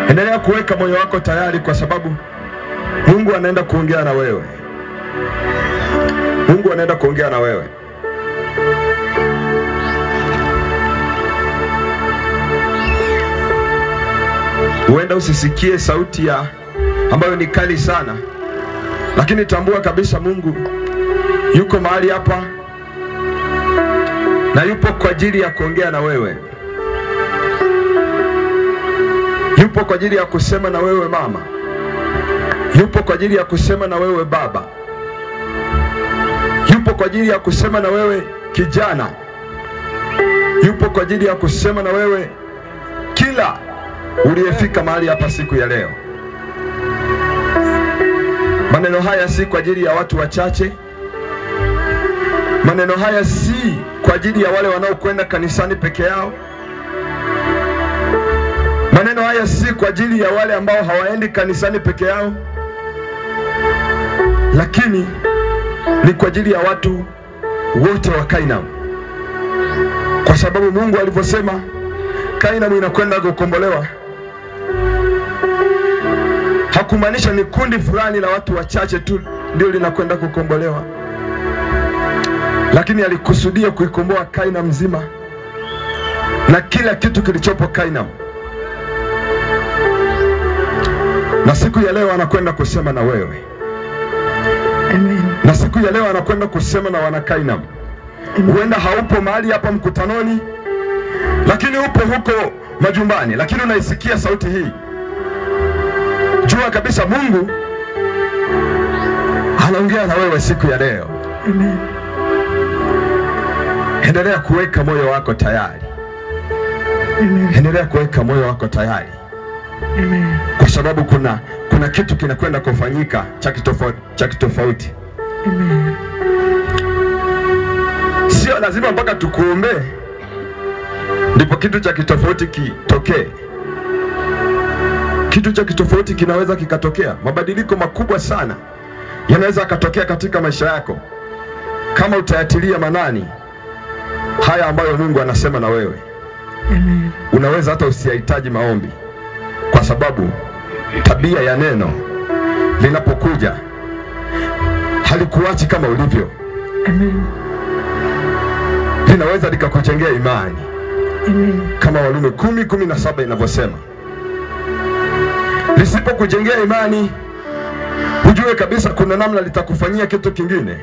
Endelea kuweka moyo wako tayari, kwa sababu Mungu anaenda kuongea na wewe. Mungu anaenda kuongea na wewe. Huenda usisikie sauti ambayo ni kali sana, lakini tambua kabisa Mungu yuko mahali hapa na yupo kwa ajili ya kuongea na wewe. Yupo kwa ajili ya kusema na wewe mama. Yupo kwa ajili ya kusema na wewe baba. Yupo kwa ajili ya kusema na wewe kijana. Yupo kwa ajili ya kusema na wewe kila uliyefika mahali hapa siku ya leo. Maneno haya si kwa ajili ya watu wachache. Maneno haya si kwa ajili ya wale wanaokwenda kanisani peke yao. Maneno haya si kwa ajili ya wale ambao hawaendi kanisani peke yao, lakini ni kwa ajili ya watu wote wa Kainam. Kwa sababu Mungu alivyosema Kainam inakwenda kukombolewa, hakumaanisha ni kundi fulani la watu wachache tu ndio linakwenda kukombolewa, lakini alikusudia kuikomboa Kainam mzima na kila kitu kilichopo Kainam. Na siku ya leo anakwenda kusema na wewe. Amen. Na siku ya leo anakwenda kusema na wana Kainam. Huenda haupo mahali hapa mkutanoni, lakini upo huko majumbani, lakini unaisikia sauti hii. Jua kabisa Mungu anaongea na wewe siku ya leo. Amen. Endelea kuweka moyo wako tayari. Amen. Endelea kuweka moyo wako tayari. Amen. Kwa sababu kuna kitu kinakwenda kufanyika cha kitofauti. Amen. Sio lazima mpaka tukuombee ndipo kitu cha kitofauti kitokee. Kitu cha kitofauti kinaweza kikatokea. Mabadiliko makubwa sana yanaweza yakatokea katika maisha yako kama utayatilia manani haya ambayo Mungu anasema na wewe. Amen. Unaweza hata usihitaji maombi, kwa sababu tabia ya neno linapokuja halikuachi kama ulivyo. Amen. Linaweza likakujengea imani. Amen. Kama Warumi 10:17 inavyosema. Lisipokujengea imani, ujue kabisa kuna namna litakufanyia kitu kingine.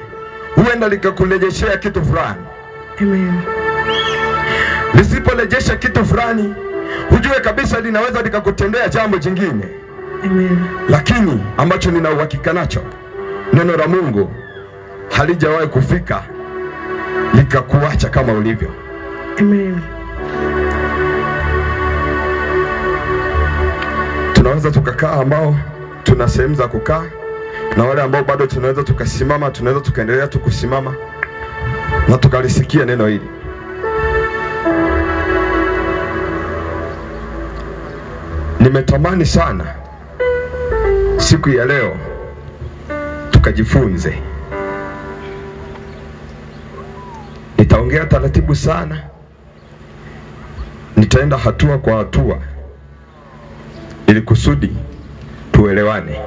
Huenda likakurejeshea kitu fulani. Amen. Lisiporejesha kitu fulani, ujue kabisa linaweza likakutendea jambo jingine. Amen. Lakini ambacho nina uhakika nacho, neno la Mungu halijawahi kufika likakuacha kama ulivyo. Amen. Tunaweza tukakaa ambao tuna sehemu za kukaa, na wale ambao bado tunaweza tukasimama, tunaweza tukaendelea tukusimama na tukalisikia neno hili. Nimetamani sana siku ya leo tukajifunze. Nitaongea taratibu sana, nitaenda hatua kwa hatua, ili kusudi tuelewane,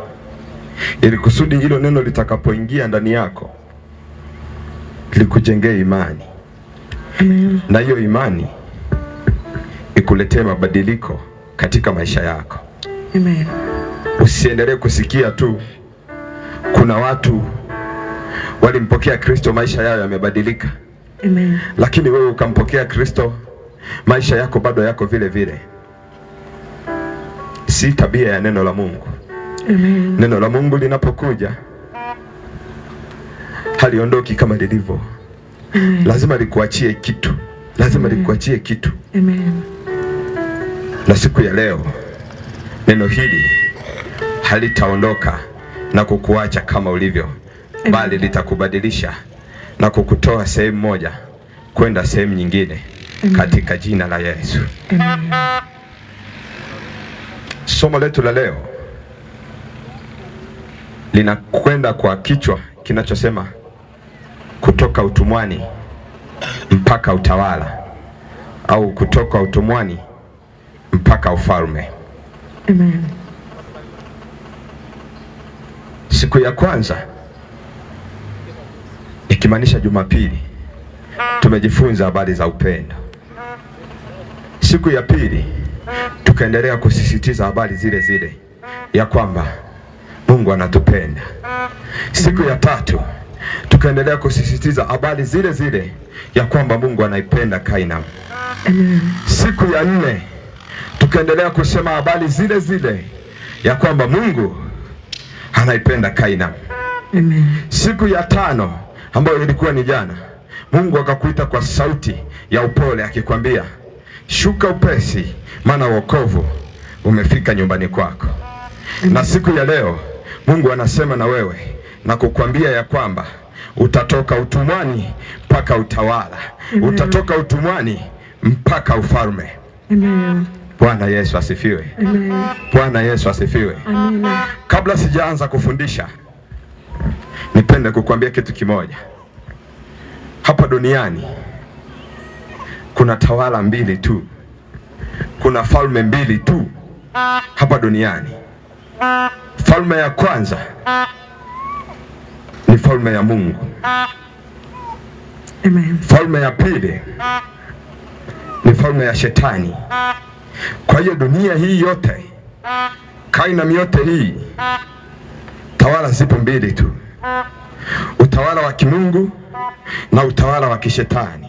ili kusudi hilo neno litakapoingia ndani yako likujengee imani. Amen. Na hiyo imani ikuletee mabadiliko katika maisha yako. Amen. Usiendelee kusikia tu kuna watu walimpokea Kristo maisha yao yamebadilika. Amen. Lakini wewe ukampokea Kristo maisha yako bado yako vile vile. Si tabia ya neno la Mungu. Amen. Neno la Mungu linapokuja haliondoki kama lilivyo. Lazima likuachie kitu. Lazima likuachie kitu. Amen. Na siku ya leo neno hili halitaondoka na kukuacha kama ulivyo. Amen. Bali litakubadilisha na kukutoa sehemu moja kwenda sehemu nyingine. Amen. Katika jina la Yesu. Amen. Somo letu la leo linakwenda kwa kichwa kinachosema kutoka utumwani mpaka utawala, au kutoka utumwani mpaka ufalme. Amen. Siku ya kwanza, ikimaanisha Jumapili, tumejifunza habari za upendo. Siku ya pili tukaendelea kusisitiza habari zile zile ya kwamba Mungu anatupenda. Siku ya tatu tukaendelea kusisitiza habari zile zile ya kwamba Mungu anaipenda Kainam. Amen. Siku ya nne tukaendelea kusema habari zile zile ya kwamba Mungu anaipenda Kainam. Amen. Siku ya tano ambayo ilikuwa ni jana, Mungu akakuita kwa sauti ya upole akikwambia, shuka upesi, maana wokovu umefika nyumbani kwako. Na siku ya leo Mungu anasema na wewe na kukwambia ya kwamba utatoka utumwani mpaka utawala. Amen. Utatoka utumwani mpaka ufalme. Amen. Bwana Yesu asifiwe. Amen. Bwana Yesu asifiwe. Amen. Kabla sijaanza kufundisha, nipende kukwambia kitu kimoja. Hapa duniani kuna tawala mbili tu. Kuna falme mbili tu hapa duniani. Falme ya kwanza ni falme ya Mungu. Amen. Falme ya pili ni falme ya Shetani. Kwa hiyo dunia hii yote, Kainam yote hii, tawala zipo mbili tu. Utawala wa kimungu na utawala wa kishetani.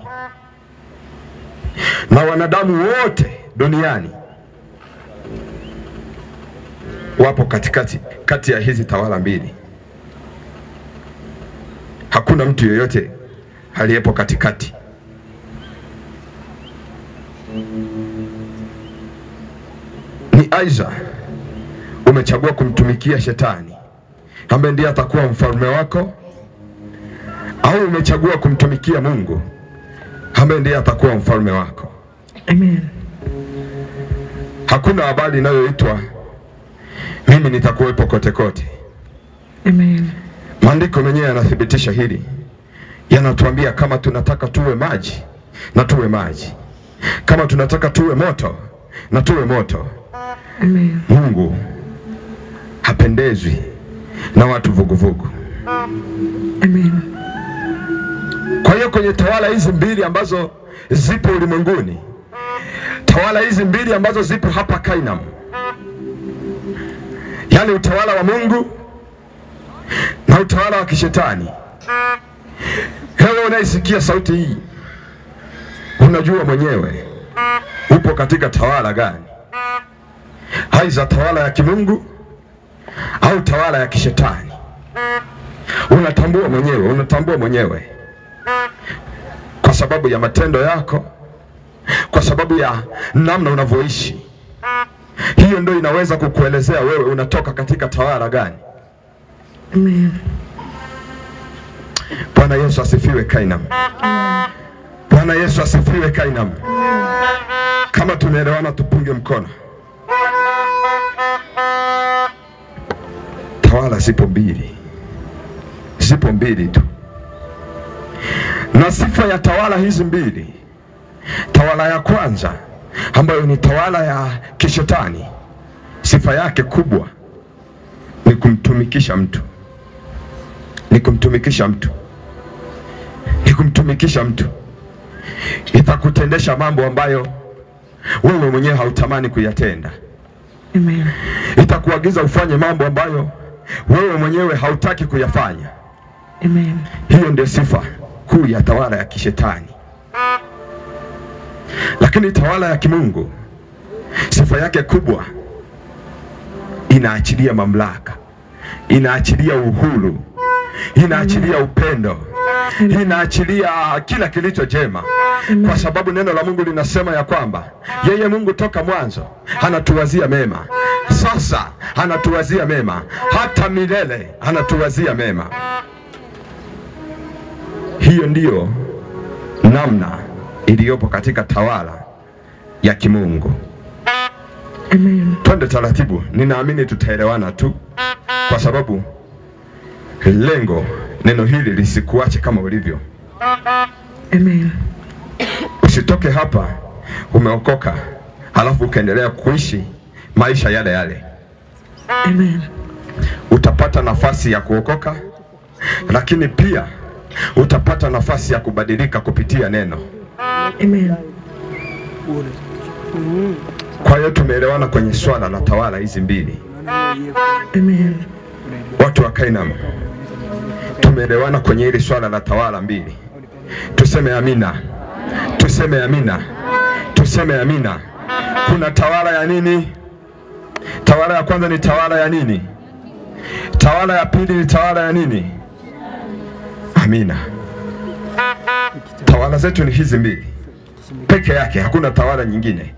Na wanadamu wote duniani wapo kati ya hizi tawala mbili. Hakuna mtu yeyote aliyepo katikati. Ni aidha umechagua kumtumikia Shetani ambaye ndiye atakuwa mfalme wako, au umechagua kumtumikia Mungu ambaye ndiye atakuwa mfalme wako. Amen. Hakuna habari inayoitwa mimi nitakuwepo kote kote. Amen. Maandiko menyewe yanathibitisha hili. Yanatuambia kama tunataka tuwe maji na tuwe maji. Kama tunataka tuwe moto na tuwe moto. Amen. Mungu hapendezwi na watu vuguvugu. Amen. Kwa hiyo kwenye tawala hizi mbili ambazo zipo ulimwenguni, tawala hizi mbili ambazo zipo hapa Kainam, yani utawala wa Mungu na utawala wa kishetani. Hewe unaisikia sauti hii, unajua mwenyewe upo katika tawala gani? Aidha tawala ya kimungu au tawala ya kishetani. Unatambua mwenyewe kwa sababu ya matendo yako, kwa sababu ya namna unavyoishi. Hiyo ndio inaweza kukuelezea wewe unatoka katika tawala gani. Amen. Bwana Yesu asifiwe Kainam. Bwana Yesu asifiwe Kainam. Kama tunaelewana tupunge mkono. Tawala zipo mbili tu. Na sifa ya tawala hizi mbili, tawala ya kwanza ambayo ni tawala ya kishetani, sifa yake kubwa ni kumtumikisha mtu. Itakutendesha mambo ambayo wewe mwenyewe hautamani kuyatenda. Amen. Itakuagiza ufanye mambo ambayo wewe mwenyewe hautaki kuyafanya. Amen. Hiyo ndio sifa kuu ya tawala ya kishetani. Lakini tawala ya kimungu, sifa yake kubwa, inaachilia mamlaka, inaachilia uhuru, inaachilia upendo, inaachilia kila kilicho jema. Kwa sababu neno la Mungu linasema ya kwamba yeye Mungu toka mwanzo anatuwazia mema. Sasa anatuwazia mema, hata milele anatuwazia mema. Hiyo ndiyo namna iliyopo katika tawala ya kimungu. Amen. Twende taratibu, ninaamini tutaelewana tu, kwa sababu lengo neno hili lisikuache kama ulivyo. Amen. Usitoke hapa umeokoka alafu ukaendelea kuishi maisha yale yale. Amen. Utapata nafasi ya kuokoka, lakini pia utapata nafasi ya kubadilika kupitia neno. Amen. Kwa hiyo tumeelewana kwenye swala la tawala hizi mbili. Amen. Watu wa Kainam, tumeelewana kwenye hili swala la tawala mbili. Tuseme amina. Tuseme amina. Tuseme amina. Kuna tawala ya nini? Tawala ya kwanza ni tawala ya nini? Tawala ya pili ni tawala ya nini? Amina. Tawala zetu ni hizi mbili peke yake, hakuna tawala nyingine.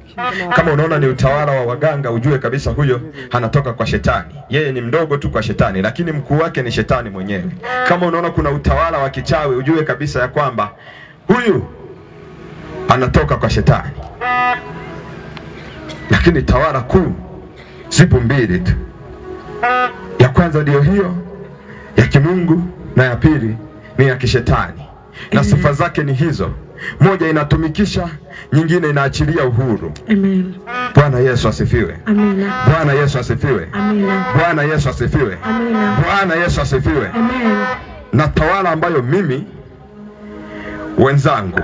Kama unaona ni utawala wa waganga, ujue kabisa huyo anatoka kwa shetani. Yeye ni mdogo tu kwa shetani, lakini mkuu wake ni shetani mwenyewe. Kama unaona kuna utawala wa kichawi, ujue kabisa ya kwamba huyu anatoka kwa shetani. Lakini tawala kuu zipo mbili tu. Ya kwanza ndio hiyo ya kimungu, na ya pili ni ya kishetani. Na sifa zake ni hizo. Moja inatumikisha, nyingine inaachilia uhuru. Amen. Bwana Yesu asifiwe. Amina. Bwana Yesu asifiwe. Amina. Bwana Yesu asifiwe. Amina. Bwana Yesu asifiwe. Amen. Na tawala ambayo mimi, wenzangu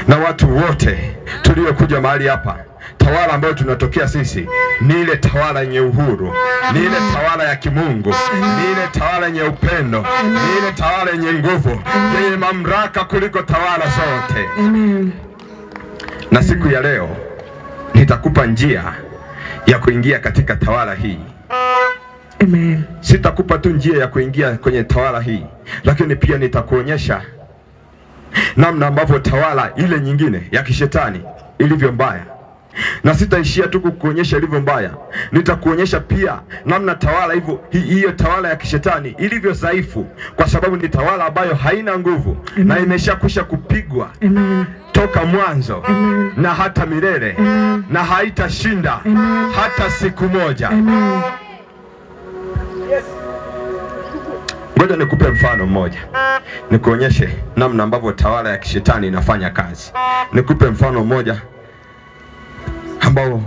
na watu wote tuliokuja mahali hapa, tawala ambayo tunatokea sisi ni ile tawala yenye uhuru, ni ile tawala ya kimungu, ni ile tawala yenye upendo, ni ile tawala yenye nguvu, yenye mamlaka kuliko tawala zote. Amen. Na siku ya leo nitakupa njia ya kuingia katika tawala hii. Amen. Sitakupa tu njia ya kuingia kwenye tawala hii, lakini pia nitakuonyesha namna ambavyo tawala ile nyingine ya kishetani ilivyo mbaya. Na sitaishia tu kukuonyesha ilivyo mbaya, nitakuonyesha pia namna tawala hiyo tawala ya kishetani ilivyo dhaifu, kwa sababu ni tawala ambayo haina nguvu. Amen. Na imeshakwisha kupigwa. Amen. Toka mwanzo. Amen. Na hata milele. Amen. Na haitashinda. Amen. Hata siku moja. Amen. Ngoja nikupe mfano mmoja, nikuonyeshe namna ambavyo tawala ya kishetani inafanya kazi. Nikupe mfano mmoja ambao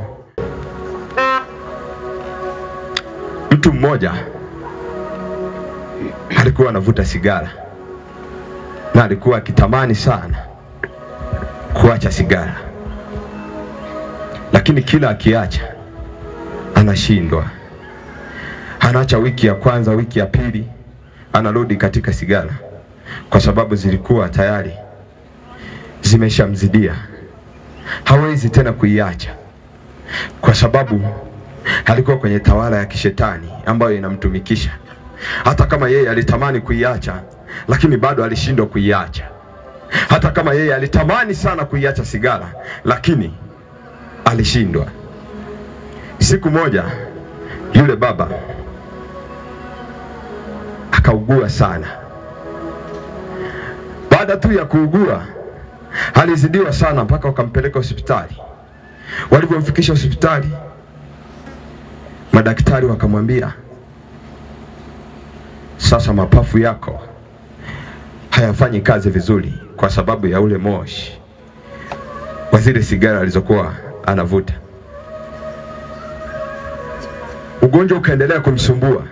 mtu mmoja alikuwa anavuta sigara na alikuwa akitamani sana kuacha sigara, lakini kila akiacha anashindwa. Anaacha wiki ya kwanza, wiki ya pili, anarudi katika sigara, kwa sababu zilikuwa tayari zimeshamzidia. Hawezi tena kuiacha, kwa sababu alikuwa kwenye tawala ya kishetani ambayo inamtumikisha. Hata kama yeye alitamani kuiacha, lakini bado alishindwa kuiacha. Hata kama yeye alitamani sana kuiacha sigara, lakini alishindwa. Siku moja yule baba akaugua sana. Baada tu ya kuugua, alizidiwa sana mpaka wakampeleka hospitali. Walipomfikisha hospitali, madaktari wakamwambia, sasa mapafu yako hayafanyi kazi vizuri kwa sababu ya ule moshi wa zile sigara alizokuwa anavuta. Ugonjwa ukaendelea kumsumbua.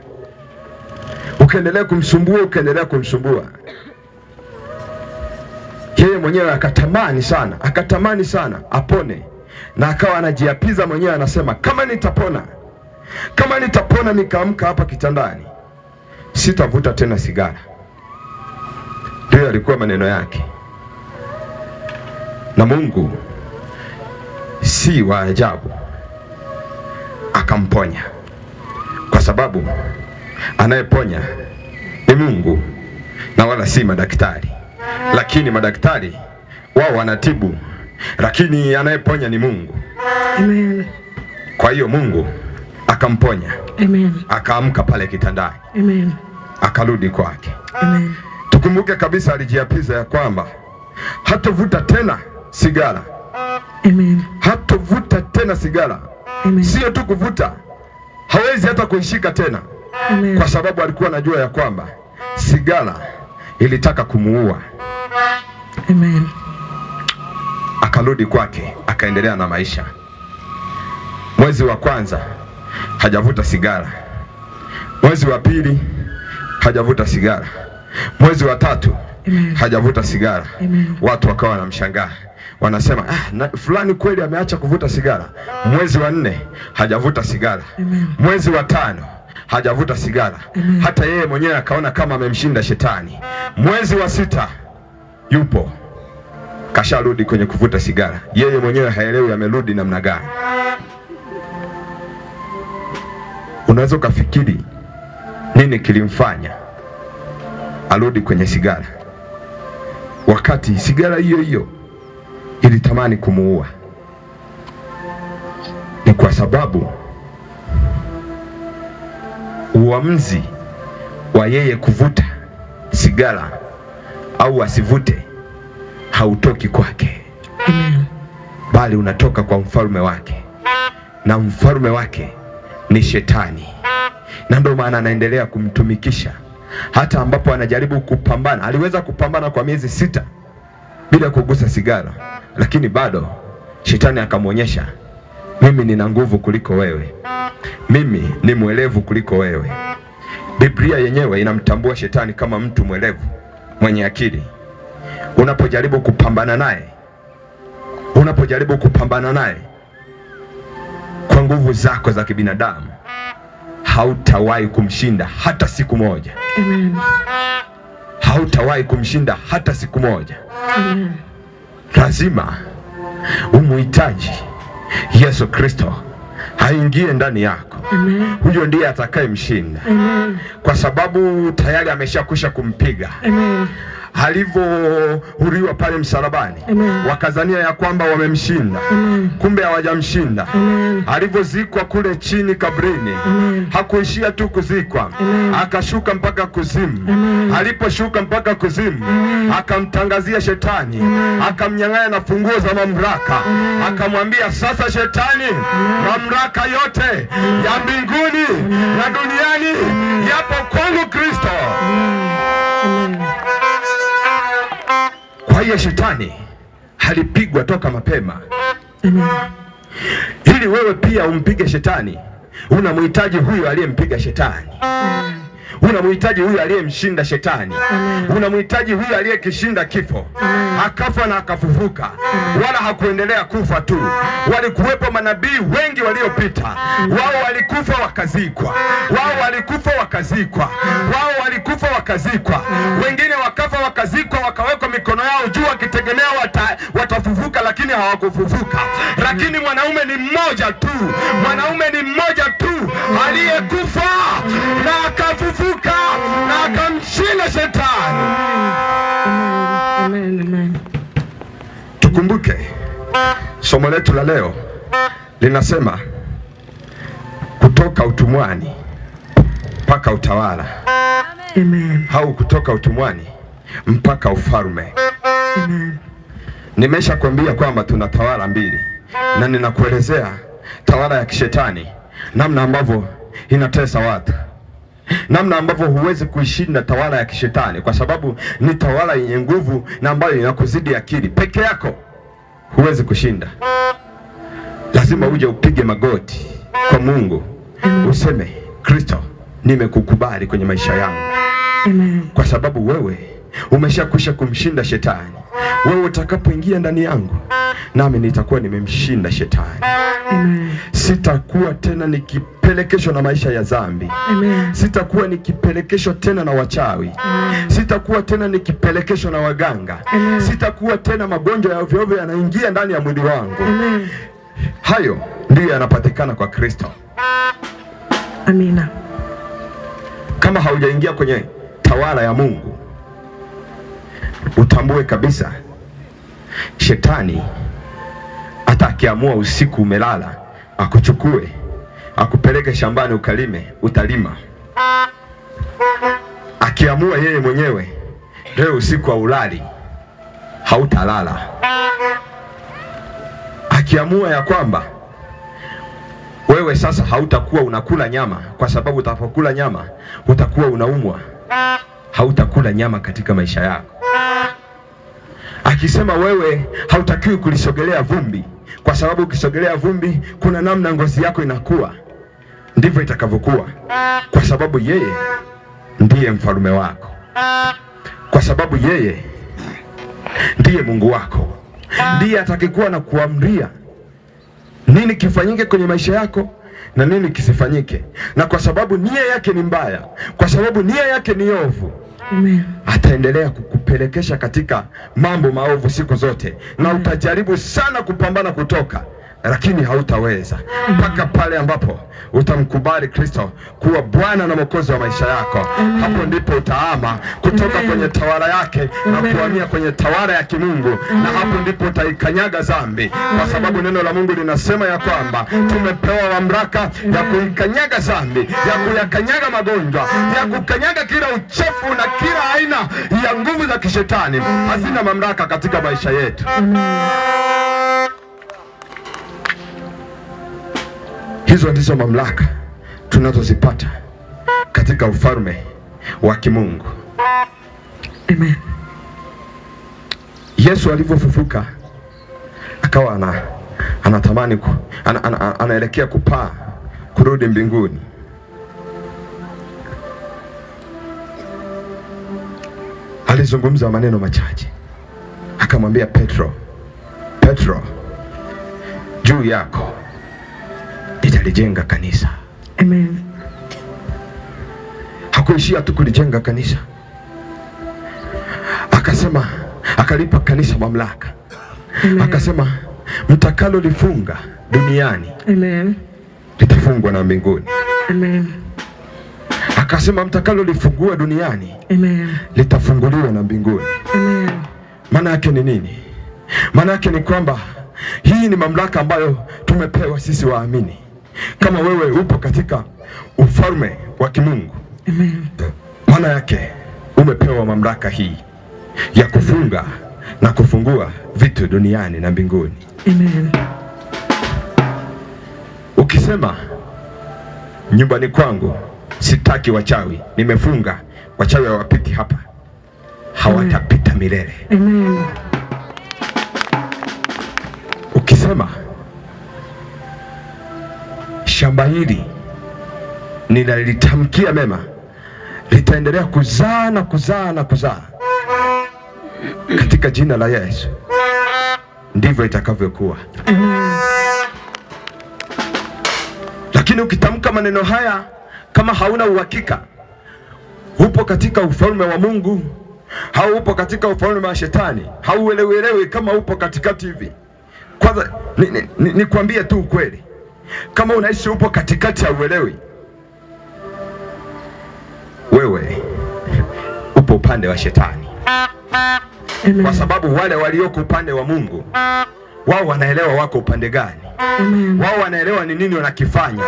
Ukaendelea kumsumbua. Yeye mwenyewe akatamani sana apone, na akawa anajiapiza mwenyewe, anasema kama nitapona nikaamka hapa kitandani, sitavuta tena sigara. Ndio alikuwa maneno yake. Na Mungu si wa ajabu, akamponya, kwa sababu anayeponya ni Mungu na wala si madaktari. Lakini madaktari wao wanatibu, lakini anayeponya ni Mungu. Amen. Kwa hiyo Mungu akamponya. Amen. Akaamka pale kitandani. Amen. Akarudi kwake. Amen. Tukumbuke kabisa alijiapiza ya kwamba hatavuta tena sigara. Amen. Hatavuta tena sigara. Amen. Sio tu kuvuta, hawezi hata kuishika tena. Amen. Kwa sababu alikuwa anajua ya kwamba sigara ilitaka kumuua. Amen. Akarudi kwake, akaendelea na maisha. mwezi wa kwanza hajavuta sigara, mwezi wa pili hajavuta sigara, mwezi wa tatu hajavuta sigara. Watu wakawa wanamshangaa, wanasema fulani kweli ameacha kuvuta sigara. Mwezi wa 4 hajavuta sigara, mwezi wa 5 hajavuta sigara. Hata yeye mwenyewe akaona kama amemshinda shetani. Mwezi wa 6 yupo kasharudi kwenye kuvuta sigara, yeye mwenyewe haelewi amerudi namna gani. Unaweza kufikiri nini kilimfanya arudi kwenye sigara, wakati sigara hiyo hiyo ilitamani kumuua? Ni kwa sababu uamuzi wa yeye kuvuta sigara au asivute hautoki kwake, bali unatoka kwa mfalme wake, na mfalme wake ni shetani. Na ndio maana anaendelea kumtumikisha hata ambapo anajaribu kupambana. Aliweza kupambana kwa miezi 6 bila kugusa sigara, lakini bado shetani akamwonyesha, mimi nina nguvu kuliko wewe, mimi ni mwelevu kuliko wewe. Biblia yenyewe inamtambua shetani kama mtu mwelevu, mwenye akili. Unapojaribu kupambana naye kwa nguvu zako za kibinadamu, hautawahi kumshinda hata siku moja. Hautawahi kumshinda hata siku moja. Lazima umuhitaji Yesu Kristo aingie ndani yako. Huyo ndiye atakayemshinda, kwa sababu tayari ameshakwisha kumpiga. Alivyouliwa pale msalabani, wakazania ya kwamba wamemshinda, kumbe hawajamshinda. Alivyozikwa kule chini kabrini, hakuishia tu kuzikwa, akashuka mpaka kuzimu. Aliposhuka mpaka kuzimu, akamtangazia shetani, akamnyang'anya na funguo za mamlaka, akamwambia, sasa shetani, mamlaka yote ya mbinguni na duniani yapo kwangu Kristo. Kwa hiyo shetani alipigwa toka mapema. Ili wewe pia umpige shetani, unamhitaji huyo aliyempiga shetani. Unamhitaji huyo aliyemshinda shetani. Unamhitaji huyo aliyekishinda kifo, akafa na akafufuka. Wala hakuendelea kufa tu. Walikuwepo manabii wengi waliopita, wao walikufa wakazikwa, wengine wakafa wakazikwa, wakawekwa mikono yao juu wakitegemea watafufuka, lakini hawakufufuka. Lakini mwanaume ni mmoja tu aliyekufa na akafufuka na akamshinda shetani. Amen. Tukumbuke somo letu la leo linasema kutoka utumwani mpaka utawala. Amen. Au kutoka utumwani mpaka ufalme. Amen. Nimesha kuambia kwamba tuna tawala 2, na ninakuelezea tawala ya kishetani, namna ambavyo inatesa watu, namna ambavyo huwezi kuishinda tawala ya kishetani, kwa sababu ni tawala yenye nguvu na ambayo inakuzidi akili. Peke yako huwezi kushinda. Lazima uje upige magoti kwa Mungu, useme, Kristo, nimekukubali kwenye maisha yangu. Kwa sababu wewe umeshakwisha kumshinda shetani. Wewe utakapoingia ndani yangu, nami nitakuwa nimemshinda shetani. Sitakuwa tena nikipelekeshwa na maisha ya dhambi. Sitakuwa nikipelekeshwa tena na wachawi. Sitakuwa tena nikipelekeshwa na waganga. Sitakuwa tena magonjwa ya ovyo ovyo yanaingia ndani ya mwili wangu. Hayo ndiyo yanapatikana kwa Kristo. Amina. Kama haujaingia kwenye tawala ya Mungu, utambue kabisa shetani hata akiamua usiku umelala akuchukue akupeleke shambani ukalime, utalima. Akiamua yeye mwenyewe leo usiku wa ulali, hautalala. Akiamua ya kwamba wewe sasa hautakuwa unakula nyama, kwa sababu utapokula nyama utakuwa unaumwa, hautakula nyama katika maisha yako. Akisema wewe hautakiwi kulisogelea vumbi, kwa sababu ukisogelea vumbi kuna namna ngozi yako inakuwa. Ndivyo itakavyokuwa, kwa sababu yeye ndiye mfalme wako, kwa sababu yeye ndiye Mungu wako, ndiye atakayekuwa na kuamria nini kifanyike kwenye maisha yako na nini kisifanyike. Na kwa sababu nia yake ni mbaya, kwa sababu nia yake ni ovu, Amen. ataendelea kukupelekesha katika mambo maovu siku zote, na utajaribu sana kupambana kutoka, lakini hautaweza mpaka pale ambapo utamkubali Kristo kuwa Bwana na Mwokozi wa maisha yako. Hapo ndipo utaama kutoka kwenye tawala yake na kuhamia kwenye tawala ya kimungu, na hapo ndipo utaikanyaga dhambi, kwa sababu neno la Mungu linasema ya kwamba tumepewa mamlaka ya kuikanyaga dhambi, ya kuyakanyaga magonjwa, ya kukanyaga kila uchafu na kila aina ya nguvu za kishetani. Hazina mamlaka katika maisha yetu. Hizo ndizo mamlaka tunazozipata katika ufalme wa kimungu. Amen. Yesu alivyofufuka akawa anatamani anaelekea kupaa kurudi mbinguni. Alizungumza maneno machache, akamwambia Petro, Petro, juu yako nitalijenga kanisa. Amen. Hakuishia tu kulijenga kanisa, akasema, akalipa kanisa mamlaka. Amen. Akasema mtakalo lifunga duniani, Amen, litafungwa na mbinguni. Amen. Akasema mtakalo lifungua duniani, Amen, litafunguliwa na mbinguni. Amen. Maana yake ni nini? Maana yake ni kwamba hii ni mamlaka ambayo tumepewa sisi waamini. Kama wewe upo katika ufalme wa kimungu, Amen, maana yake umepewa mamlaka hii ya kufunga na kufungua vitu duniani na mbinguni. Amen. Ukisema nyumbani kwangu sitaki wachawi, nimefunga, wachawi hawapiti hapa, hawatapita milele. Amen. Ukisema shamba hili ninalitamkia mema, litaendelea kuzaa na kuzaa na kuzaa katika jina la Yesu, ndivyo itakavyokuwa. Lakini ukitamka maneno haya kama hauna uhakika, upo katika ufalme wa Mungu au upo katika ufalme wa shetani, hauelewelewi kama upo katikati hivi. Kwanza nikwambie tu ukweli, kama unaishi upo katikati hauelewi, wewe upo upande wa shetani. Amen. Kwa sababu wale walioko upande wa Mungu, wao wanaelewa wako upande gani. Amen. Wao wanaelewa ni nini wanakifanya.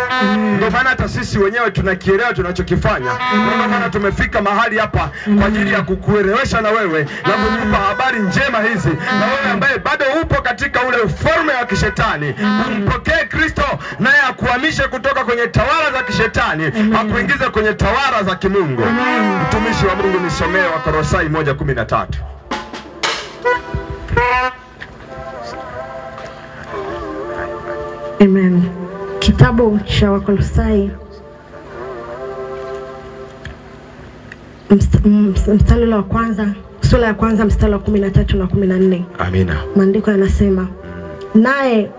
Ndio maana hata sisi wenyewe tunakielewa tunachokifanya. Ndio maana tumefika mahali hapa kwa ajili ya kukuelewesha na wewe na kukupa habari njema hizi. Na wewe ambaye bado upo katika ule ufalme wa kishetani, umpokee Kristo naye akuhamishe kutoka kwenye tawala za kishetani, akuingize kwenye tawala za kimungu. Mtumishi wa Mungu, nisomee Wakolosai 1:13. Amen. Kitabu cha Wakolosai mstari wa kwanza, sura ya kwanza mstari wa 13 na 14. Amina. Maandiko yanasema, naye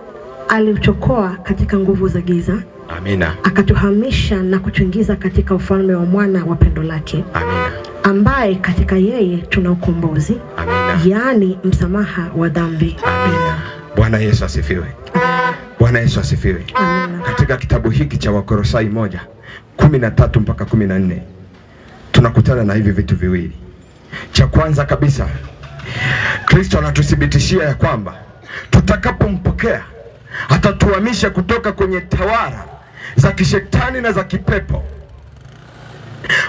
aliuchokoa katika nguvu za giza. Amina. Akatuhamisha na kutuingiza katika ufalme wa mwana wa pendo lake. Amina. Ambaye katika yeye tuna ukombozi. Amina. Yaani msamaha wa dhambi. Amina. Bwana Yesu asifiwe. Bwana Yesu asifiwe. Amina. Katika kitabu hiki cha Wakolosai 1:13 mpaka 14 tunakutana na hivi vitu viwili. Cha kwanza kabisa, Kristo anatuthibitishia ya kwamba tutakapompokea atatuhamisha kutoka kwenye tawala za kishetani na za kipepo,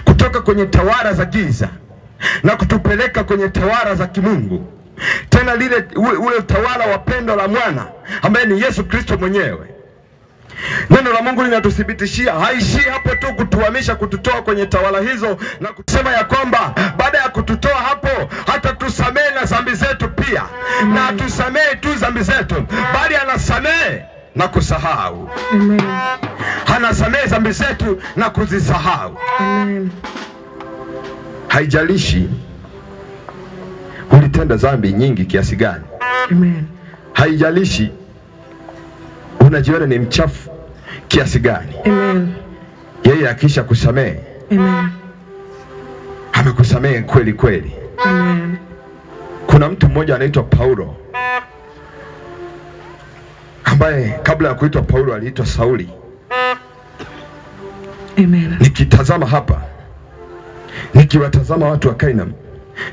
kutoka kwenye tawala za giza na kutupeleka kwenye tawala za kimungu. Tena ule utawala wa pendo la mwana ambaye ni Yesu Kristo mwenyewe. Neno la Mungu linatuthibitishia haishii hapo tu kutuhamisha, kututoa kwenye tawala hizo na kusema ya kwamba baada ya kututoa hapo hata tusamehe na dhambi zetu pia. pia. Na hatusamehe tu dhambi zetu, bali anasamehe na kusahau. Amen. Anasamehe dhambi zetu na kuzisahau. Amen. Haijalishi ulitenda dhambi nyingi kiasi gani. Amen. Haijalishi unajiona ni mchafu kiasi gani. Amen. Yeye akisha kusamehe, Amen, amekusamehe kweli kweli. Amen. Kuna mtu mmoja anaitwa Paulo, ambaye kabla ya kuitwa Paulo aliitwa Sauli. Amen. Nikitazama hapa, nikiwatazama watu wa Kainam,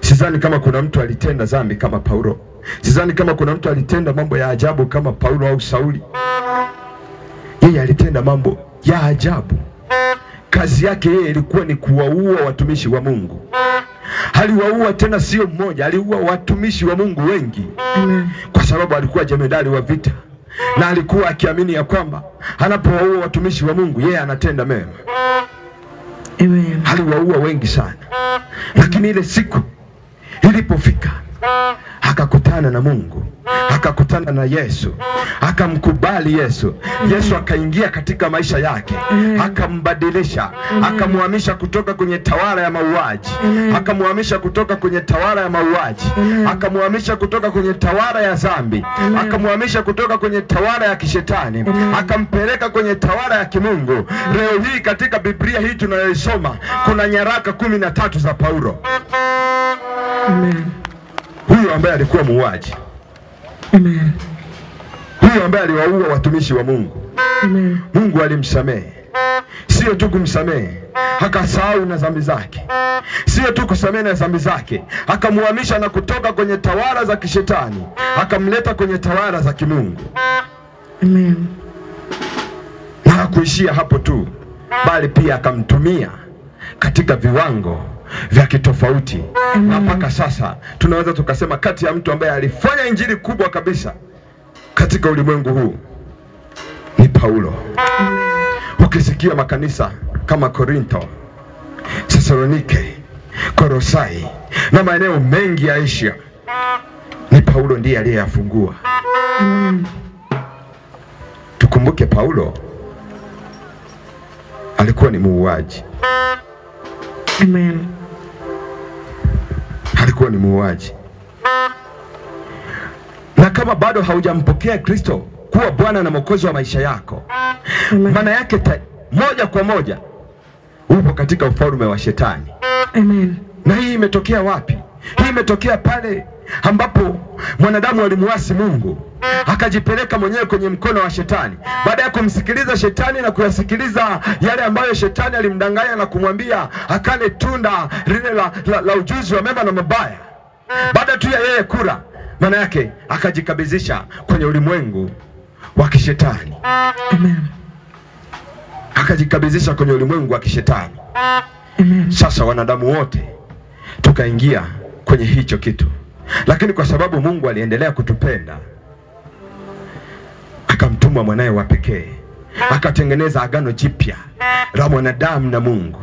sidhani kama kuna mtu alitenda dhambi kama Paulo. Sidhani kama kuna mtu alitenda mambo ya ajabu kama Paulo au Sauli. Yeye alitenda mambo ya ajabu. Kazi yake yeye ilikuwa ni kuwaua watumishi wa Mungu. Aliwaua tena sio mmoja, aliua watumishi wa Mungu wengi. Amen. Kwa sababu alikuwa jemedari wa vita, na alikuwa akiamini ya kwamba anapowaua watumishi wa Mungu yeye anatenda mema. Amen. Aliwaua wengi sana. Lakini ile siku ilipofika, akakutana na Mungu, akakutana na Yesu, akamkubali Yesu. Yesu akaingia katika maisha yake, akambadilisha, akamhamisha kutoka kwenye tawala ya mauaji, akamhamisha kutoka kwenye tawala ya mauaji, akamhamisha kutoka kwenye tawala ya dhambi, akamhamisha kutoka kwenye tawala ya kishetani, akampeleka kwenye tawala ya kimungu. Leo hii katika Biblia hii tunayoisoma kuna nyaraka 13 za Paulo. Amen. Huyo ambaye alikuwa muuaji. Amen. Huyo ambaye aliwaua watumishi wa Mungu. Amen. Mungu alimsamehe. Sio tu kumsamehe, akasahau na dhambi zake. Sio tu kusamehe na dhambi zake, akamhamisha na kutoka kwenye tawala za kishetani, akamleta kwenye tawala za kimungu. Amen. Na hakuishia hapo tu, bali pia akamtumia katika viwango vya kitofauti. Na mpaka sasa tunaweza tukasema kati ya mtu ambaye alifanya injili kubwa kabisa katika ulimwengu huu ni Paulo. Ukisikia makanisa kama Korinto, Thessalonike, Kolosai na maeneo mengi ya Asia, ni Paulo ndiye aliyeyafungua. Tukumbuke Paulo alikuwa ni muuaji. Amen. Alikuwa ni muuaji. Na kama bado haujampokea Kristo kuwa Bwana na Mwokozi wa maisha yako, maana yake moja kwa moja upo katika ufalme wa shetani. Amen. Na hii imetokea wapi? Hii imetokea pale ambapo mwanadamu alimuasi Mungu, akajipeleka mwenyewe kwenye mkono wa shetani. Baada ya kumsikiliza shetani na kuyasikiliza yale ambayo shetani alimdanganya na kumwambia akale tunda lile la ujuzi wa mema na mabaya, baada tu ya yeye kula, maana yake akajikabizisha kwenye ulimwengu wa kishetani. Amen. Akajikabizisha kwenye ulimwengu wa kishetani. Amen. Sasa wanadamu wote tukaingia kwenye hicho kitu. Lakini kwa sababu Mungu aliendelea kutupenda, akamtuma mwanae wa pekee, akatengeneza agano jipya la mwanadamu na Mungu.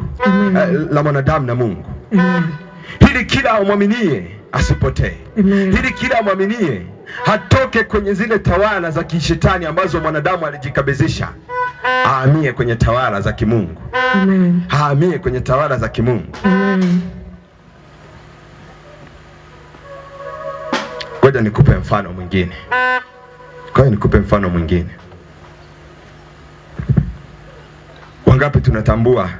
La mwanadamu na Mungu. Amen. Ili kila amwaminie asipotee. Ili kila amwaminie hatoke kwenye zile tawala za kishetani ambazo mwanadamu alijikabizisha, ahamie kwenye tawala za kimungu. Amen. Ahamie kwenye tawala za kimungu. Amen. Ngoja nikupe mfano mwingine. Wangapi tunatambua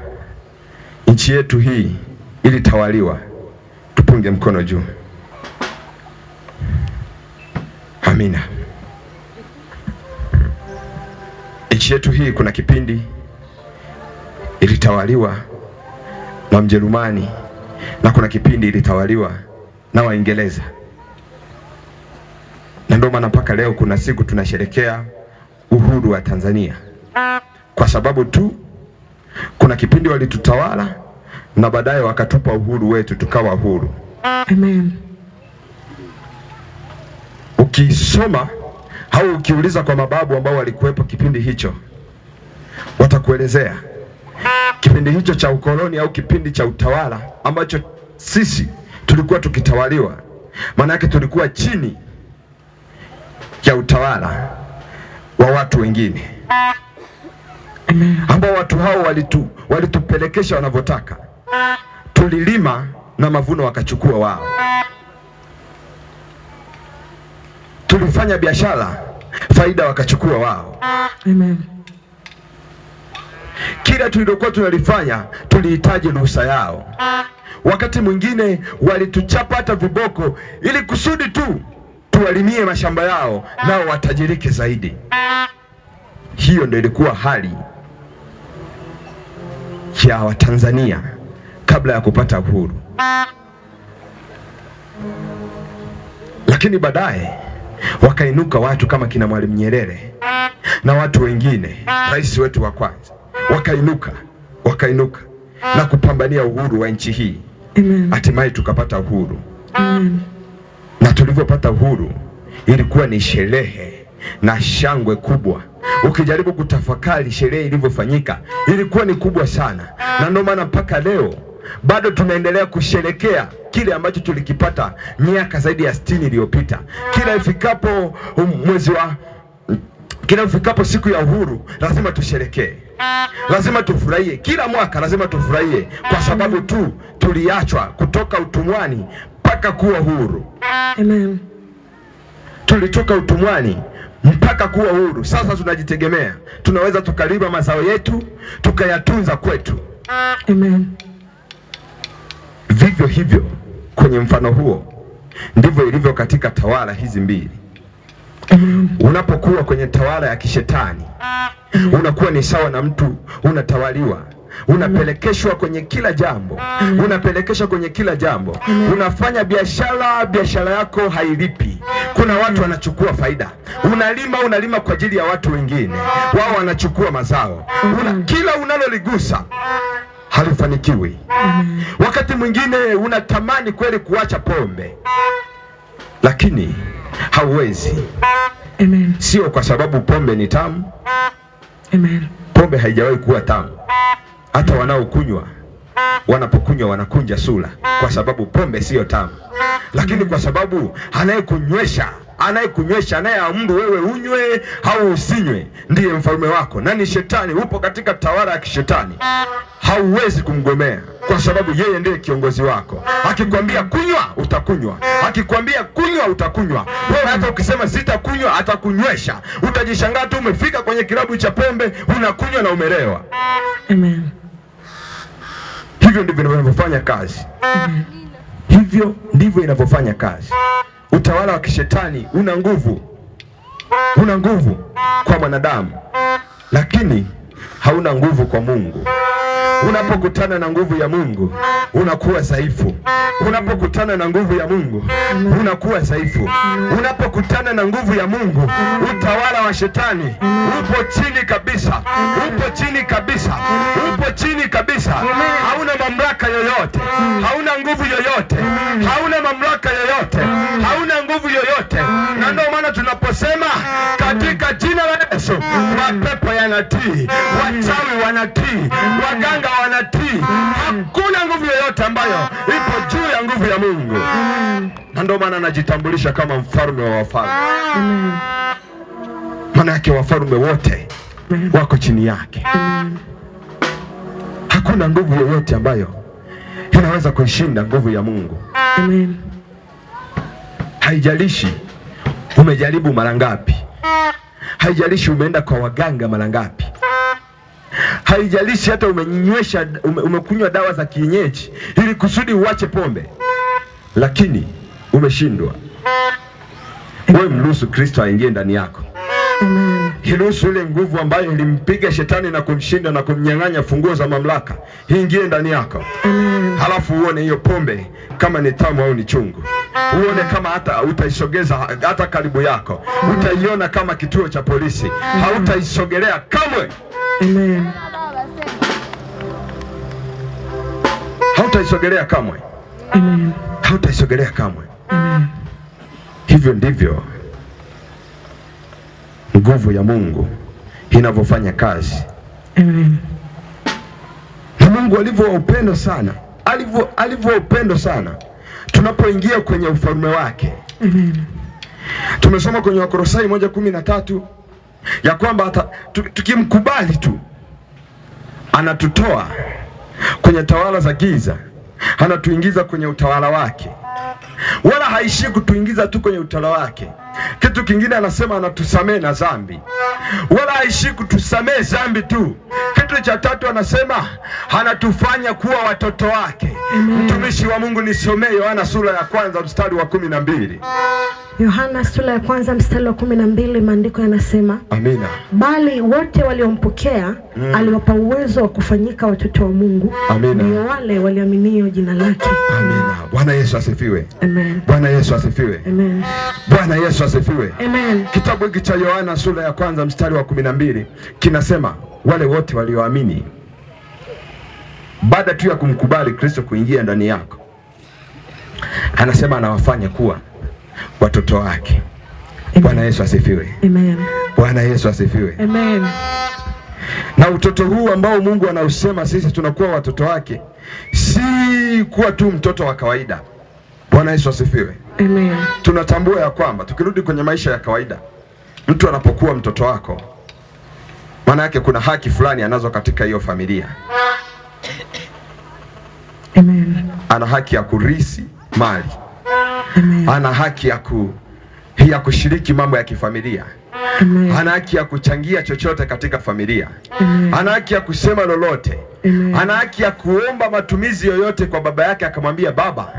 nchi yetu hii ilitawaliwa? Tupunge mkono juu. Amina. Nchi yetu hii kuna kipindi ilitawaliwa na Mjerumani, na kuna kipindi ilitawaliwa na Waingereza. Na ndio maana mpaka leo kuna siku tunasherekea uhuru wa Tanzania, kwa sababu tu kuna kipindi walitutawala na baadaye wakatupa uhuru wetu, tukawa huru. Amen. Ukisoma au ukiuliza kwa mababu ambao walikuwepo kipindi hicho, watakuelezea kipindi hicho cha ukoloni au kipindi cha utawala ambacho sisi tulikuwa tukitawaliwa Maana yake tulikuwa chini ya utawala wa watu wengine, ambao watu hao walitupelekesha wanavyotaka. Tulilima na mavuno wakachukua wao. Tulifanya biashara, faida wakachukua wao. Amen. Kila tulilokuwa tunalifanya tulihitaji ruhusa yao. Wakati mwingine walituchapa hata viboko ili kusudi tu tuwalimie mashamba yao nao watajirike zaidi. Hiyo ndio ilikuwa hali ya Watanzania kabla ya kupata uhuru. Lakini baadaye wakainuka watu kama kina Mwalimu Nyerere na watu wengine, rais wetu wa kwanza, wakainuka na kupambania uhuru wa nchi hii. Hatimaye tukapata uhuru. Na tulivyopata uhuru ilikuwa ni sherehe na shangwe kubwa. Ukijaribu kutafakari sherehe ilivyofanyika, ilikuwa ni kubwa sana. Na ndio maana mpaka leo bado tunaendelea kusherekea kile ambacho tulikipata miaka zaidi ya 60 iliyopita. Kila ifikapo siku ya uhuru lazima tusherekee. Lazima tufurahie. Kila mwaka lazima tufurahie, kwa sababu tu tuliachwa kutoka utumwani mpaka kuwa huru. Amen. Tulitoka utumwani mpaka kuwa huru. Sasa tunajitegemea. Tunaweza tukalima mazao yetu, tukayatunza kwetu. Amen. Vivyo hivyo, kwenye mfano huo ndivyo ilivyo katika tawala hizi mbili. Unapokuwa kwenye tawala ya kishetani, unakuwa ni sawa na mtu unatawaliwa, unapelekeshwa kwenye kila jambo, unafanya biashara yako hailipi. Kuna watu wanachukua faida. Unalima kwa ajili ya watu wengine, wao wanachukua mazao. Kila unaloligusa halifanikiwi. Wakati mwingine unatamani kweli kuacha pombe, lakini hauwezi. Amen. Sio kwa sababu pombe ni tamu. Amen. Pombe haijawahi kuwa tamu. Hata wanaokunywa, wanapokunywa wanakunja sura, kwa sababu pombe sio tamu. Lakini kwa sababu anayekunywesha, anayeamuru wewe unywe au usinywe, ndiye mfalme wako. Nani? Shetani. Upo katika tawala ya kishetani. Hauwezi kumgomea, kwa sababu yeye ndiye kiongozi wako. Akikwambia kunywa, utakunywa. Akikwambia kunywa, utakunywa. Wewe hata ukisema sitakunywa, atakunywesha. Utajishangaa tu umefika kwenye kilabu cha pombe, unakunywa na umelewa. Amen. Hivyo ndivyo inavyofanya kazi. Hivyo ndivyo inavyofanya kazi. Utawala wa kishetani una nguvu kwa mwanadamu, lakini hauna nguvu kwa Mungu. Unapokutana na nguvu ya Mungu unakuwa dhaifu. Unapokutana na nguvu ya Mungu unakuwa dhaifu. Unapokutana na nguvu ya Mungu, utawala wa shetani upo chini kabisa. Hauna mamlaka yoyote, hauna nguvu yoyote, hauna mamlaka yoyote, hauna nguvu yoyote. Na ndio maana tunaposema katika jina la Yesu, mapepo yanatii, wachawi wanatii, waganga wanatii. Hakuna nguvu yoyote ambayo ipo juu ya nguvu ya Mungu. Na ndio maana anajitambulisha kama mfalme wa wafalme. Maana yake wafalme wote wako chini yake. Hakuna nguvu yoyote ambayo inaweza kuishinda nguvu ya Mungu. Amen. Haijalishi umejaribu mara ngapi, haijalishi umeenda kwa waganga mara ngapi, haijalishi hata umekunywa dawa za kienyeji ili kusudi uache pombe, lakini umeshindwa. Wewe mruhusu Kristo aingie ndani yako. Hiruhusu ile nguvu ambayo ilimpiga shetani na kumshinda na kumnyang'anya funguo za mamlaka ingie ndani yako. Halafu uone hiyo pombe kama ni tamu au ni chungu. Uone kama hata utaisogeza hata karibu yako. Utaiona kama kituo cha polisi. Hautaisogelea kamwe. Amen. Hautaisogelea kamwe. Amen. Hautaisogelea kamwe. Amen. Hivyo ndivyo nguvu ya Mungu inavyofanya kazi. Amen. Na Mungu alivyo upendo sana, alivyo upendo sana, tunapoingia kwenye ufalme wake. Tumesoma kwenye Wakolosai 1:13 ya kwamba tukimkubali tu anatutoa kwenye tawala za giza, anatuingiza kwenye utawala wake. Wala haishi kutuingiza tu kwenye utawala wake. Kitu kingine anasema anatusamee na dhambi. Wala haishi kutusamee dhambi tu. Kitu cha tatu anasema anatufanya kuwa watoto wake. Mtumishi wa Mungu, nisomee Yohana sura ya 1 mstari wa 12. Yohana sura ya 1 mstari wa 12, maandiko yanasema, amina, bali wote waliompokea aliwapa uwezo wa kufanyika watoto wa Mungu. Amina. Ni wale walioaminio jina lake. Amina. Bwana Yesu asifiwe. Amen. Bwana Yesu asifiwe. Amen. Bwana Yesu asifiwe. Amen. Kitabu hiki cha Yohana sura ya 1 mstari wa 12 kinasema wale wote walioamini, baada tu ya kumkubali Kristo kuingia ndani yako, anasema anawafanya kuwa watoto wake. Bwana Yesu asifiwe. Amen. Bwana Yesu asifiwe. Amen. Na utoto huu ambao Mungu anausema sisi tunakuwa watoto wake, si kuwa tu mtoto wa kawaida. Bwana Yesu asifiwe. Amen. Tunatambua ya kwamba tukirudi kwenye maisha ya kawaida, mtu anapokuwa mtoto wako, maana yake kuna haki fulani anazo katika hiyo familia. Amen. Ana haki ya kurisi mali. Amen. Ana haki ya kushiriki mambo ya kifamilia. Amen. Ana haki ya kuchangia chochote katika familia. Amen. Ana haki ya kusema lolote. Amen. Ana haki ya kuomba matumizi yoyote kwa baba yake, akamwambia baba,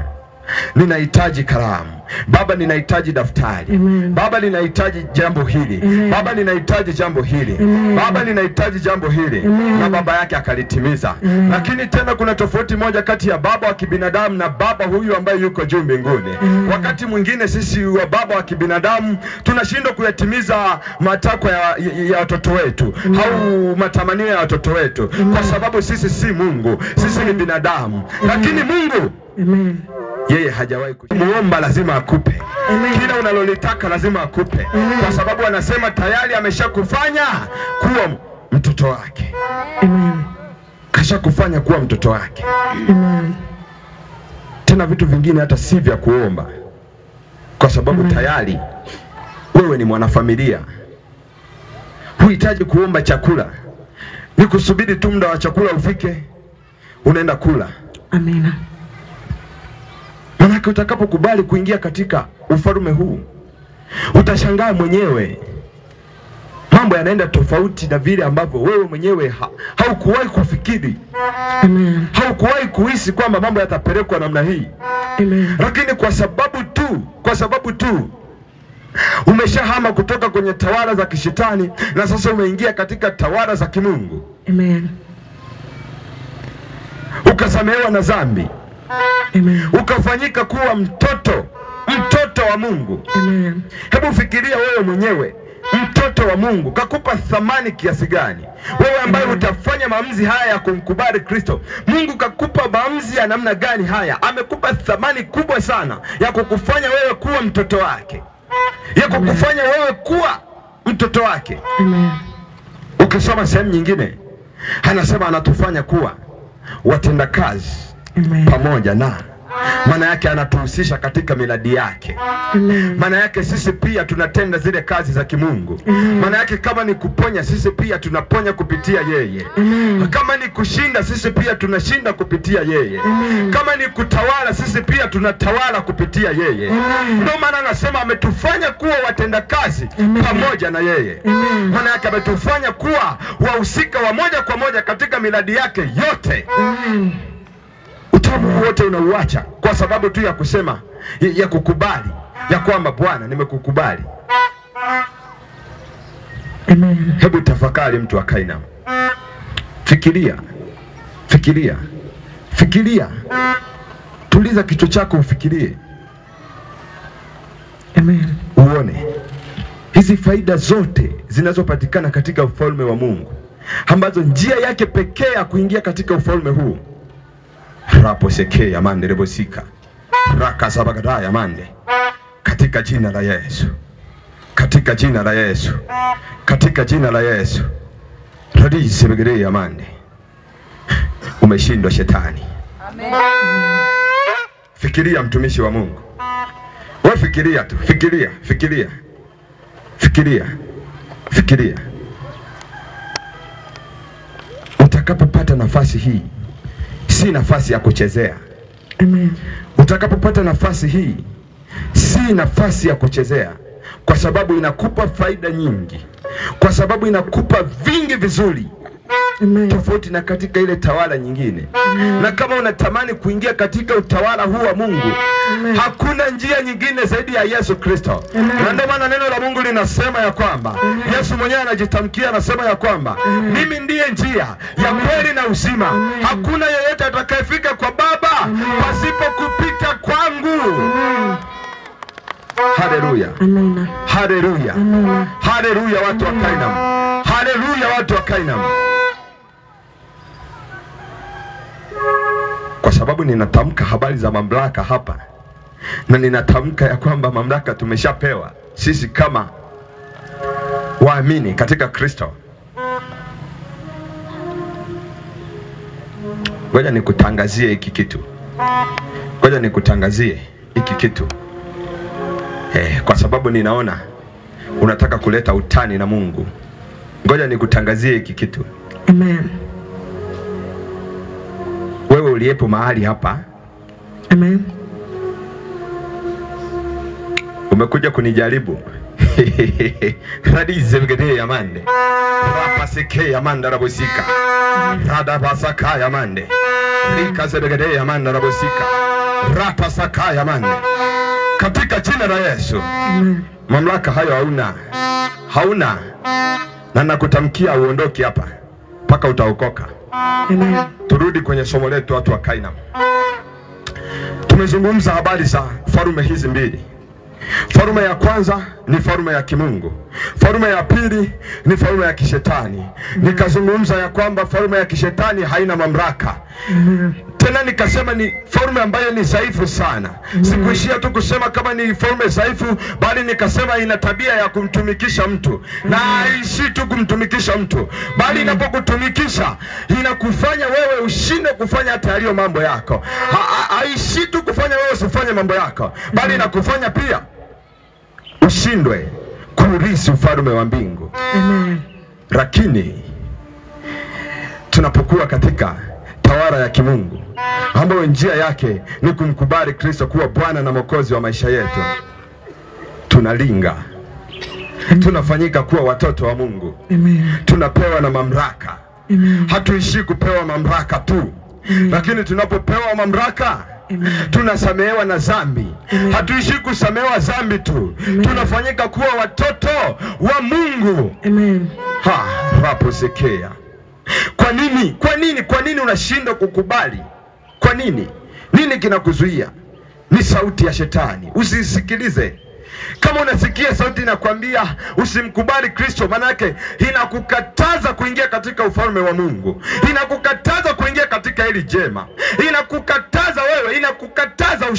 ninahitaji kalamu. Baba, ninahitaji daftari. Amen. Baba, ninahitaji jambo hili. Amen. Baba, ninahitaji jambo hili. Amen. Baba, ninahitaji jambo hili. Amen. Na baba yake akalitimiza. Amen. Lakini tena kuna tofauti moja kati ya baba wa kibinadamu na baba huyu ambaye yuko juu mbinguni. Wakati mwingine sisi wa baba wa kibinadamu tunashindwa kuyatimiza matakwa ya watoto wetu au matamanio ya watoto wetu, kwa sababu sisi si Mungu, sisi ni binadamu. Lakini Mungu, Amen, yeye hajawahi kumuomba lazima akupe. Amen. Kila unalolitaka lazima akupe. Kwa sababu anasema tayari ameshakufanya kuwa mtoto wake. Amen. Kashakufanya kuwa mtoto wake. Amen. Tena vitu vingine hata si vya kuomba, kwa sababu tayari wewe ni mwanafamilia. Huhitaji kuomba chakula, ni kusubiri tu muda wa chakula ufike, unaenda kula. Amina. Manake utakapokubali kuingia katika ufalme huu, utashangaa mwenyewe mambo yanaenda tofauti na vile ambavyo wewe mwenyewe haukuwahi kufikiri. Amen. Haukuwahi kuhisi kwamba mambo yatapelekwa namna hii. Amen. Lakini kwa sababu tu umeshahama kutoka kwenye tawala za kishetani na sasa umeingia katika tawala za kimungu. Amen. Ukasamehewa na dhambi. Amen. Ukafanyika kuwa mtoto wa Mungu. Amen. Hebu fikiria wewe mwenyewe, mtoto wa Mungu kakupa thamani kiasi gani? Wewe ambaye utafanya maamuzi haya ya kumkubali Kristo, Mungu kakupa maamuzi ya namna gani haya? Amekupa thamani kubwa sana ya kukufanya wewe kuwa mtoto wake, ya kukufanya wewe kuwa mtoto wake. Amen. Ukisoma sehemu nyingine anasema anatufanya kuwa watendakazi pamoja na, maana yake anatuhusisha katika miradi yake. Maana yake sisi pia tunatenda zile kazi za kimungu. Maana yake kama ni kuponya, sisi pia tunaponya kupitia yeye. Kama ni kushinda, sisi pia tunashinda kupitia yeye. Kama ni kutawala, sisi pia tunatawala kupitia yeye. Ndio maana anasema ametufanya kuwa watendakazi pamoja na yeye. Maana yake ametufanya kuwa wahusika wa moja kwa moja katika miradi yake yote. Utamu wote unauacha kwa sababu tu ya kusema, ya kukubali ya kwamba Bwana, nimekukubali. Amen. Hebu tafakari, mtu wa Kaina. Fikiria. Tuliza kichwa chako ufikirie. Amen. Uone hizi faida zote zinazopatikana katika ufalme wa Mungu, ambazo njia yake pekee ya kuingia katika ufalme huu raposeke ya mande rebosika raka sabagada ya mande, katika jina la Yesu, katika jina la Yesu, katika jina la Yesu. Radisi begere ya mande, umeshindwa shetani. Amen. Fikiria mtumishi wa Mungu. Wewe fikiria tu, fikiria. Utakapopata nafasi hii, si nafasi ya kuchezea. Amen. Utakapopata nafasi hii, si nafasi ya kuchezea, kwa sababu inakupa faida nyingi, kwa sababu inakupa vingi vizuri. Amen. Tofauti na katika ile tawala nyingine. Amen. Na kama unatamani kuingia katika utawala huu wa Mungu, amen, hakuna njia nyingine zaidi ya Yesu Kristo. Na ndio maana neno la Mungu linasema ya kwamba, amen, Yesu mwenyewe anajitamkia, anasema ya kwamba, amen, mimi ndiye njia ya kweli na uzima. Amen. Hakuna yeyote atakayefika kwa Baba, amen, pasipo kupita kwangu. Amen. Haleluya. Amen. Haleluya. Amen. Haleluya watu wa Kainam. Haleluya watu wa Kainam. Kwa sababu ninatamka habari za mamlaka hapa, na ninatamka ya kwamba mamlaka tumeshapewa sisi kama waamini katika Kristo. Ngoja nikutangazie hiki kitu. Kwa sababu ninaona unataka kuleta utani na Mungu. Ngoja nikutangazie hiki kitu. Amen. Wewe uliyepo mahali hapa, amen, umekuja kunijaribu. Radize mgede ya mande, rapaseke ya manda rabosika, radabasaka ya mande, rikaze mgede ya manda rabosika, rapasaka ya mande. Katika jina la Yesu, amen, mamlaka hayo hauna, na nakutamkia uondoke hapa mpaka utaokoka. Amen. Turudi kwenye somo letu watu wa Kainam. Tumezungumza habari za farume hizi mbili. Farume ya kwanza ni farume ya kimungu. Farume ya pili ni farume ya kishetani. Nikazungumza ya kwamba farume ya kishetani haina mamlaka. Tena nikasema ni farume ambayo ni dhaifu sana. Sikuishia tu kusema kama ni farume dhaifu, bali nikasema ina tabia ya kumtumikisha mtu. Na haishi tu kumtumikisha mtu, bali inapokutumikisha inakufanya wewe ushinde kufanya hata yaliyo mambo yako. Haishi tu kufanya wewe usifanye mambo yako, bali inakufanya pia ushindwe kuurithi ufalme wa mbingu. Amen. Lakini tunapokuwa katika tawala ya kimungu, ambayo njia yake ni kumkubali Kristo kuwa Bwana na Mwokozi wa maisha yetu, tunalinga, tunafanyika kuwa watoto wa Mungu. Amen. Tunapewa na mamlaka. Amen. Hatuishi kupewa mamlaka tu. Amen. Lakini tunapopewa mamlaka, amen, tunasamehewa na dhambi. Hatuishi kusamehewa dhambi tu. Amen. Tunafanyika kuwa watoto wa Mungu. Amen. Raposekea. Kwa nini unashindwa kukubali? Kwa nini? Nini kinakuzuia? Ni sauti ya shetani. Usisikilize. Kama unasikia sauti inakwambia usimkubali Kristo, manake inakukataza kuingia katika ufalme wa Mungu. Inakukataza kuingia katika hili jema. Inakukataza wewe, inakukataza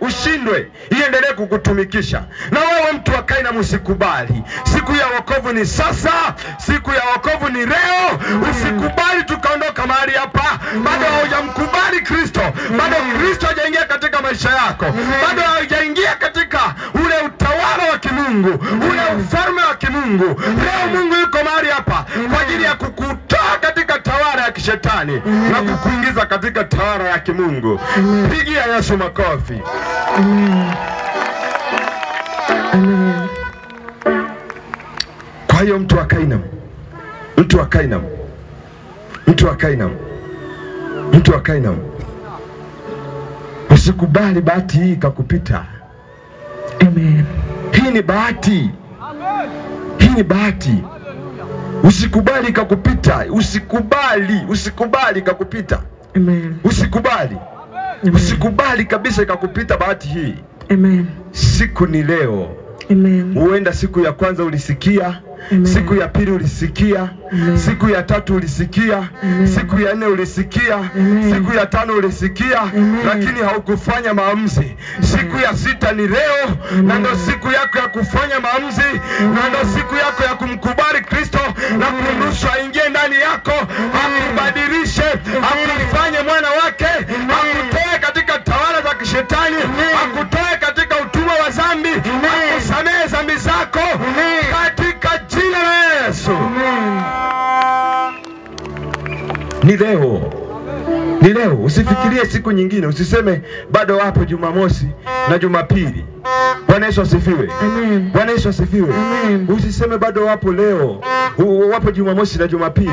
ushindwe. Iendelee kukutumikisha. Na wewe mtu wa Kainam, usikubali. Siku ya wokovu ni sasa. Siku ya wokovu ni leo. Usikubali tukaondoka mahali hapa bado hujamkubali Kristo. Bado Kristo hajaingia katika maisha yako. Bado hajaingia katika ule utawala wa kimungu, ule ufalme wa kimungu. Leo Mungu yuko mahali hapa kwa ajili ya kukutoa katika tawala ya kishetani na kukuingiza katika tawala ya kimungu. Pigia Yesu makofi. Amen. Kwa hiyo mtu wa Kainam, usikubali bahati hii ikakupita. Amen. Hii ni bahati. Usikubali ikakupita. Usikubali ikakupita. Amen. Usikubali kabisa ikakupita bahati hii. Amen. Siku ni leo. Amen. Huenda siku ya kwanza ulisikia, amen, siku ya pili ulisikia, amen, siku ya tatu ulisikia, amen, siku ya 4 ulisikia, amen, siku ya 5 ulisikia, amen, lakini haukufanya maamuzi. Siku ya 6 ni leo, amen, na ndio siku yako ya kufanya maamuzi, na ndio siku yako ya kumkubali Kristo na kumruhusu aingie ndani yako, akubadilishe, akufanye mwana wake, akutoe katika tawala za kishetani leo. Ni leo. Usifikirie siku nyingine. Usiseme bado wapo Jumamosi na Jumapili. Bwana Yesu asifiwe. Amen. Bwana Yesu asifiwe. Amen. Usiseme bado wapo leo. Wapo Jumamosi na Jumapili.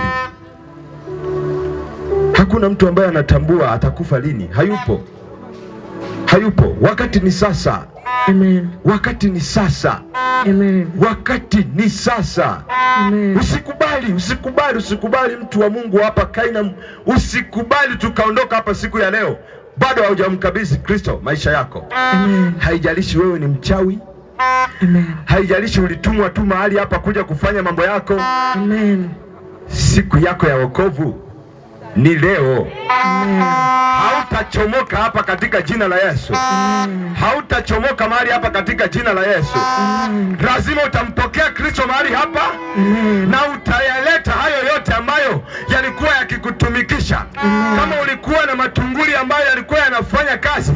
Hakuna mtu ambaye anatambua atakufa lini. Hayupo. Hayupo. Wakati ni sasa. Amen. Wakati ni sasa. Amen. Wakati ni sasa. Amen. Usikubali mtu wa Mungu hapa Kaina. Usikubali tukaondoka hapa siku ya leo bado haujamkabidhi Kristo maisha yako. Amen. Haijalishi wewe ni mchawi. Amen. Haijalishi ulitumwa tu mahali hapa kuja kufanya mambo yako. Amen. Siku yako ya wokovu ni leo. Amen. Hautachomoka hapa katika jina la Yesu. Amen. Hautachomoka mahali hapa katika jina la Yesu. Amen. Lazima utampokea Kristo mahali hapa. Amen. Na utayaleta hayo yote ambayo yalikuwa yakikutumikisha. Amen. Kama ulikuwa na matunguli ambayo yalikuwa yanafanya kazi,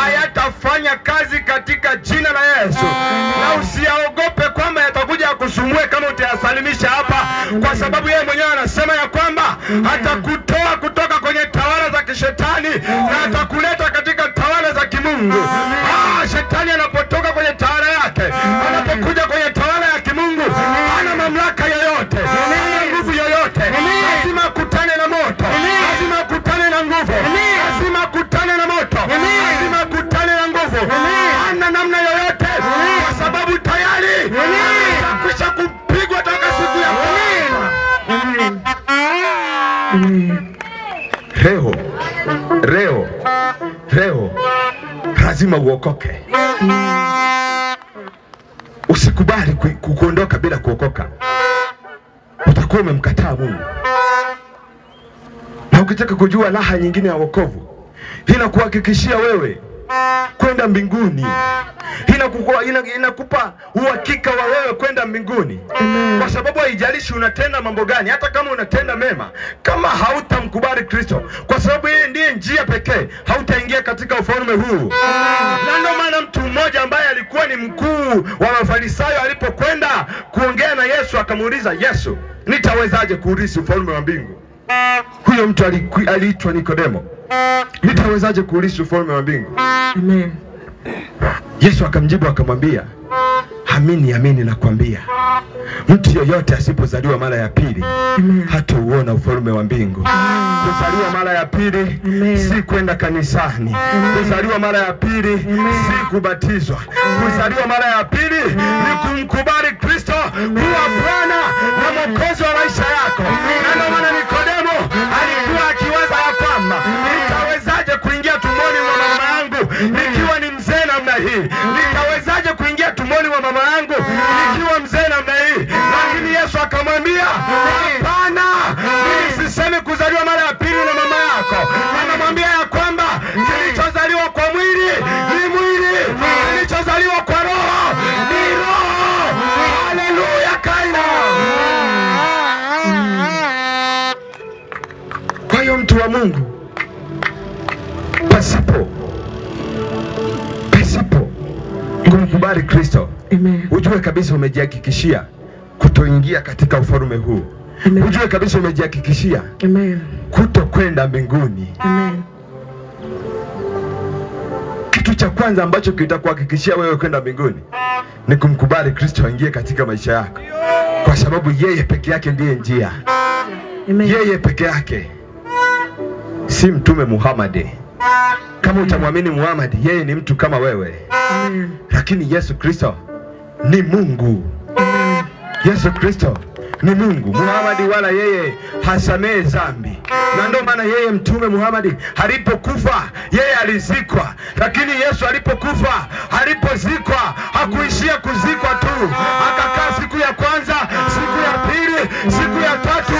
hayatafanya kazi katika jina la Yesu. Na usiaogope kwamba yatakuja kusumbue kama utayasalimisha hapa, kwa sababu yeye mwenyewe anasema ya kwamba atakutoa kutoka kwenye tawala za kishetani na atakuleta katika tawala za kimungu. Shetani anapotoka kwenye tawala yake, anapokuja kwenye tawala ya kimungu, hana mamlaka yoyote, hana nguvu yoyote. Lazima akutane na moto, lazima akutane na nguvu, lazima akutane na moto, lazima akutane na nguvu. Hana namna yoyote, kwa sababu tayari amekwisha kupigwa toka siku ya kwanza. Leo lazima uokoke. Usikubali kuondoka bila kuokoka. Utakuwa umemkataa Mungu. Na ukitaka kujua raha nyingine ya wokovu, inakuhakikishia wewe kwenda mbinguni. Inakupa uhakika wa wewe kwenda mbinguni. Kwa sababu haijalishi unatenda mambo gani, hata kama unatenda mema, kama hautamkubali Kristo, kwa sababu yeye ndiye njia pekee, hautaingia katika ufalme huu. Na ndio maana mtu mmoja ambaye alikuwa ni mkuu wa Mafarisayo alipokwenda kuongea na Yesu, akamuuliza Yesu, nitawezaje kuurithi ufalme wa mbingu? Huyo mtu aliitwa Nikodemo. Nitawezaje kuurithi ufalme wa mbingu? Amen. Yesu akamjibu akamwambia, amini amini nakwambia, mtu yoyote asipozaliwa mara ya pili hatauona ufalme wa mbingu. Kuzaliwa mara ya pili si kwenda kanisani. Kuzaliwa mara ya pili si kubatizwa. Kuzaliwa mara ya pili ni kumkubali Kristo kuwa Bwana na Mwokozi wa maisha yako. Na ndio maana Nikodemo alikuwa akiwaza ya kwamba, nitawezaje kuingia tumboni mwa mama yangu nikiwa ni mzee namna hii? Nitawezaje kuingia tumboni mwa mama yangu nikiwa mzee namna hii? Lakini Yesu akamwambia, hapana, mimi sisemi kuzaliwa mara ya pili na mama yako. Anamwambia ya kwamba kilichozaliwa kwa mwili ni mwili, kilichozaliwa kwa roho ni roho. Haleluya Kaina. Kwa hiyo mtu wa Mungu, pasipo kumkubali Kristo, ujue kabisa umejihakikishia kutoingia katika ufalme huu. Ujue kabisa umejihakikishia kutokwenda mbinguni. Kitu cha kwanza ambacho kitakuhakikishia wewe kwenda mbinguni ni kumkubali Kristo aingie katika maisha yako, kwa sababu yeye peke yake ndiye njia. Yeye peke yake, si mtume Muhammad. Kama utamwamini Muhammad, yeye ni mtu kama wewe. Lakini Yesu Kristo ni Mungu. Yesu Kristo ni Mungu. Muhammad wala yeye hasamehe dhambi. Na ndio maana yeye mtume Muhammad alipokufa yeye alizikwa. Lakini Yesu alipokufa, alipozikwa, hakuishia kuzikwa